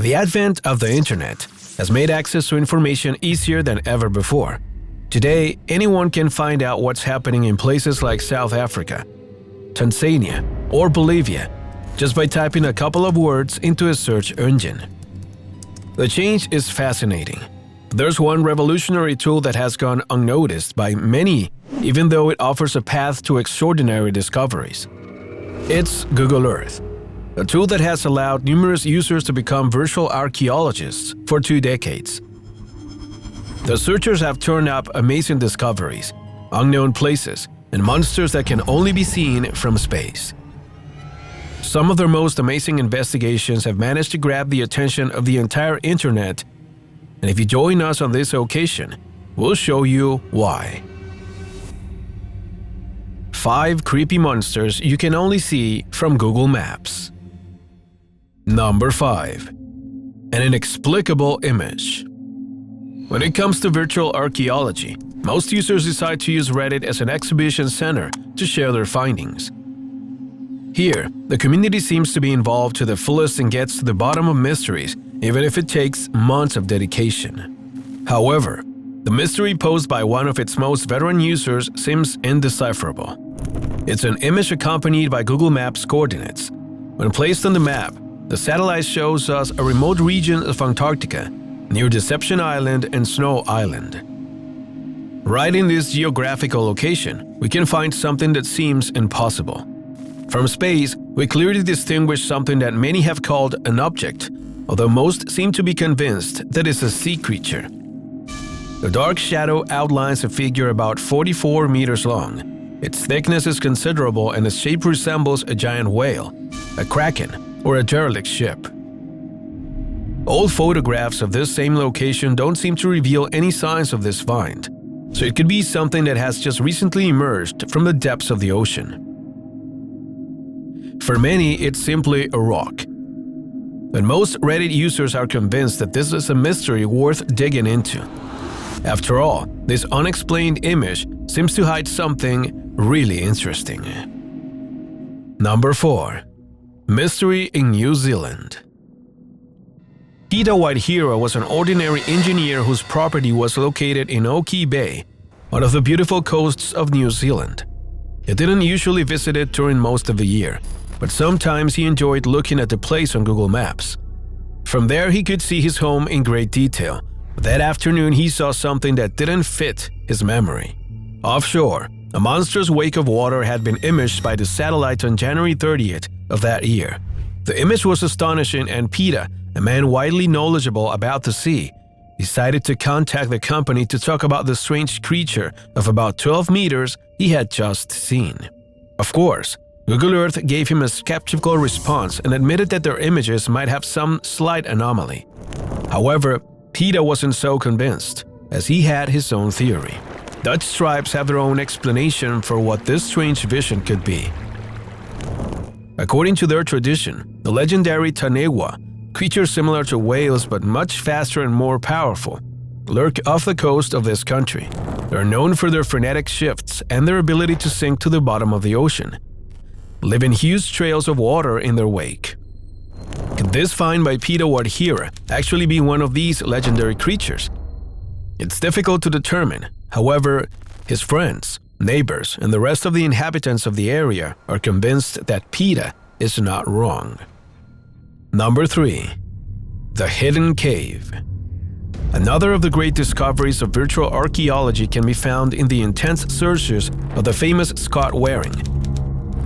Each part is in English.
The advent of the internet has made access to information easier than ever before. Today, anyone can find out what's happening in places like South Africa, Tanzania, or Bolivia just by typing a couple of words into a search engine. The change is fascinating. There's one revolutionary tool that has gone unnoticed by many, even though it offers a path to extraordinary discoveries. It's Google Earth, a tool that has allowed numerous users to become virtual archaeologists for 2 decades. The searchers have turned up amazing discoveries, unknown places, and monsters that can only be seen from space. Some of their most amazing investigations have managed to grab the attention of the entire internet, and if you join us on this occasion, we'll show you why. 5 creepy monsters you can only see from Google Maps. Number 5. An inexplicable image. When it comes to virtual archaeology, most users decide to use Reddit as an exhibition center to share their findings. Here, the community seems to be involved to the fullest and gets to the bottom of mysteries, even if it takes months of dedication. However, the mystery posed by one of its most veteran users seems indecipherable. It's an image accompanied by Google Maps coordinates. When placed on the map, the satellite shows us a remote region of Antarctica, near Deception Island and Snow Island. Right in this geographical location, we can find something that seems impossible. From space, we clearly distinguish something that many have called an object, although most seem to be convinced that it's a sea creature. The dark shadow outlines a figure about 44 meters long. Its thickness is considerable and its shape resembles a giant whale, a kraken, or a derelict ship. Old photographs of this same location don't seem to reveal any signs of this find, so it could be something that has just recently emerged from the depths of the ocean. For many, it's simply a rock. But most Reddit users are convinced that this is a mystery worth digging into. After all, this unexplained image seems to hide something really interesting. Number 4. Mystery in New Zealand. Peter Whitehero was an ordinary engineer whose property was located in Oki Bay, one of the beautiful coasts of New Zealand. He didn't usually visit it during most of the year, but sometimes he enjoyed looking at the place on Google Maps. From there, he could see his home in great detail. But that afternoon, he saw something that didn't fit his memory. Offshore, a monstrous wake of water had been imaged by the satellite on January 30th of that year. The image was astonishing, and Peter, a man widely knowledgeable about the sea, decided to contact the company to talk about the strange creature of about 12 meters he had just seen. Of course, Google Earth gave him a skeptical response and admitted that their images might have some slight anomaly. However, Peter wasn't so convinced, as he had his own theory. Dutch tribes have their own explanation for what this strange vision could be. According to their tradition, the legendary Tanewa, creatures similar to whales but much faster and more powerful, lurk off the coast of this country. They are known for their frenetic shifts and their ability to sink to the bottom of the ocean, leaving huge trails of water in their wake. Could this find by Peter Whitehero actually be one of these legendary creatures? It's difficult to determine. However, his friends, neighbors, and the rest of the inhabitants of the area are convinced that Peter is not wrong. Number 3. The Hidden Cave. Another of the great discoveries of virtual archaeology can be found in the intense searches of the famous Scott Waring,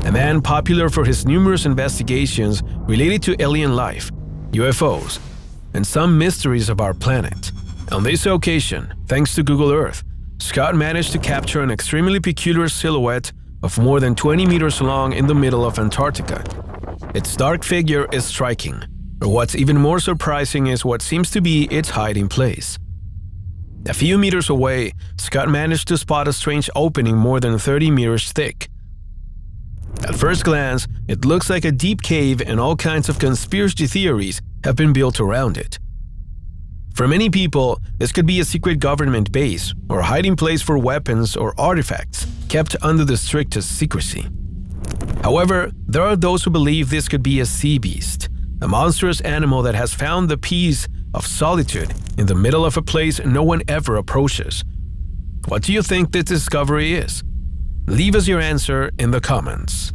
a man popular for his numerous investigations related to alien life, UFOs, and some mysteries of our planet. On this occasion, thanks to Google Earth, Scott managed to capture an extremely peculiar silhouette of more than 20 meters long in the middle of Antarctica. Its dark figure is striking, but what's even more surprising is what seems to be its hiding place. A few meters away, Scott managed to spot a strange opening more than 30 meters thick. At first glance, it looks like a deep cave, and all kinds of conspiracy theories have been built around it. For many people, this could be a secret government base or a hiding place for weapons or artifacts kept under the strictest secrecy. However, there are those who believe this could be a sea beast, a monstrous animal that has found the peace of solitude in the middle of a place no one ever approaches. What do you think this discovery is? Leave us your answer in the comments.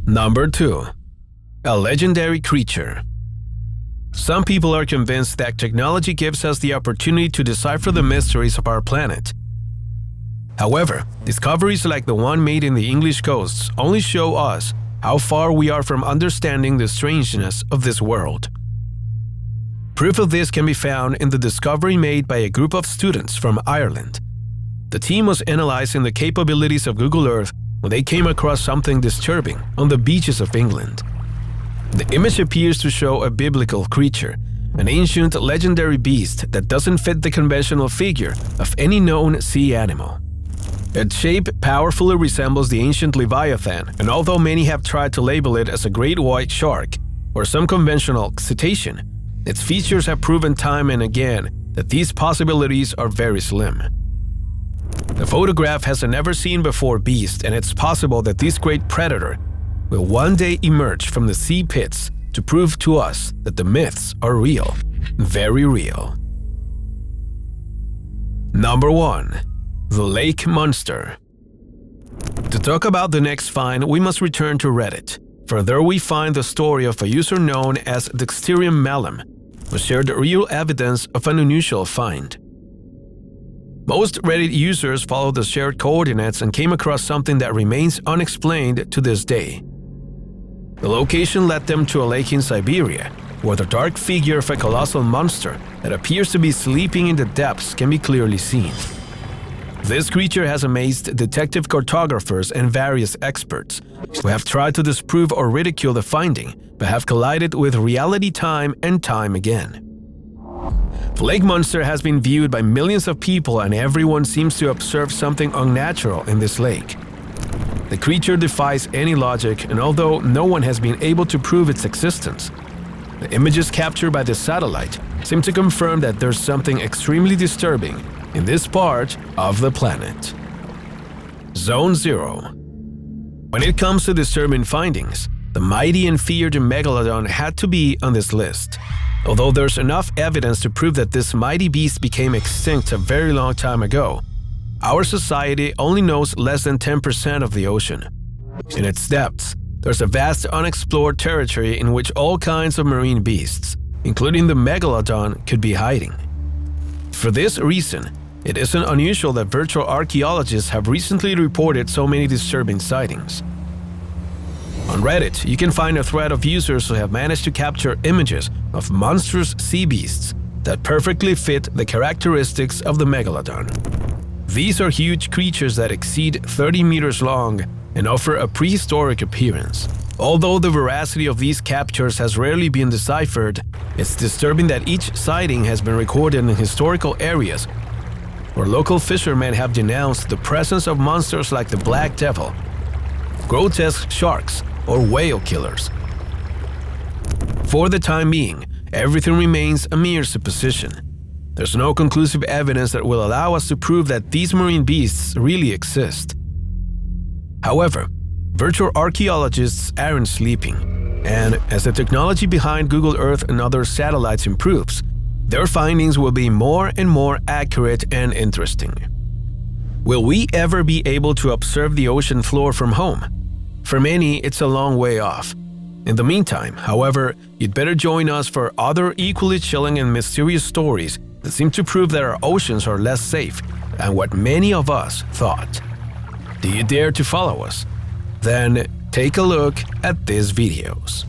Number 2. A legendary creature. Some people are convinced that technology gives us the opportunity to decipher the mysteries of our planet. However, discoveries like the one made in the English coasts only show us how far we are from understanding the strangeness of this world. Proof of this can be found in the discovery made by a group of students from Ireland. The team was analyzing the capabilities of Google Earth when they came across something disturbing on the beaches of England. The image appears to show a biblical creature, an ancient legendary beast that doesn't fit the conventional figure of any known sea animal. Its shape powerfully resembles the ancient Leviathan, and although many have tried to label it as a great white shark or some conventional cetacean, its features have proven time and again that these possibilities are very slim. The photograph has a never-seen-before beast, and it's possible that this great predator will one day emerge from the sea pits to prove to us that the myths are real, very real. Number 1. The Lake Monster. To talk about the next find, we must return to Reddit, for there we find the story of a user known as Dexterium Malum, who shared real evidence of an unusual find. Most Reddit users followed the shared coordinates and came across something that remains unexplained to this day. The location led them to a lake in Siberia, where the dark figure of a colossal monster that appears to be sleeping in the depths can be clearly seen. This creature has amazed detective cartographers and various experts, who have tried to disprove or ridicule the finding, but have collided with reality time and time again. The lake monster has been viewed by millions of people, and everyone seems to observe something unnatural in this lake. The creature defies any logic, and although no one has been able to prove its existence, the images captured by the satellite seem to confirm that there's something extremely disturbing in this part of the planet. Zone 0. When it comes to disturbing findings, the mighty and feared megalodon had to be on this list. Although there's enough evidence to prove that this mighty beast became extinct a very long time ago, our society only knows less than 10% of the ocean. In its depths, there's a vast unexplored territory in which all kinds of marine beasts, including the megalodon, could be hiding. For this reason, it isn't unusual that virtual archaeologists have recently reported so many disturbing sightings. On Reddit, you can find a thread of users who have managed to capture images of monstrous sea beasts that perfectly fit the characteristics of the megalodon. These are huge creatures that exceed 30 meters long and offer a prehistoric appearance. Although the veracity of these captures has rarely been deciphered, it's disturbing that each sighting has been recorded in historical areas where local fishermen have denounced the presence of monsters like the Black Devil, grotesque sharks, or whale killers. For the time being, everything remains a mere supposition. There's no conclusive evidence that will allow us to prove that these marine beasts really exist. However, virtual archaeologists aren't sleeping, and as the technology behind Google Earth and other satellites improves, their findings will be more and more accurate and interesting. Will we ever be able to observe the ocean floor from home? For many, it's a long way off. In the meantime, however, you'd better join us for other equally chilling and mysterious stories that seem to prove that our oceans are less safe than what many of us thought. Do you dare to follow us? Then take a look at these videos.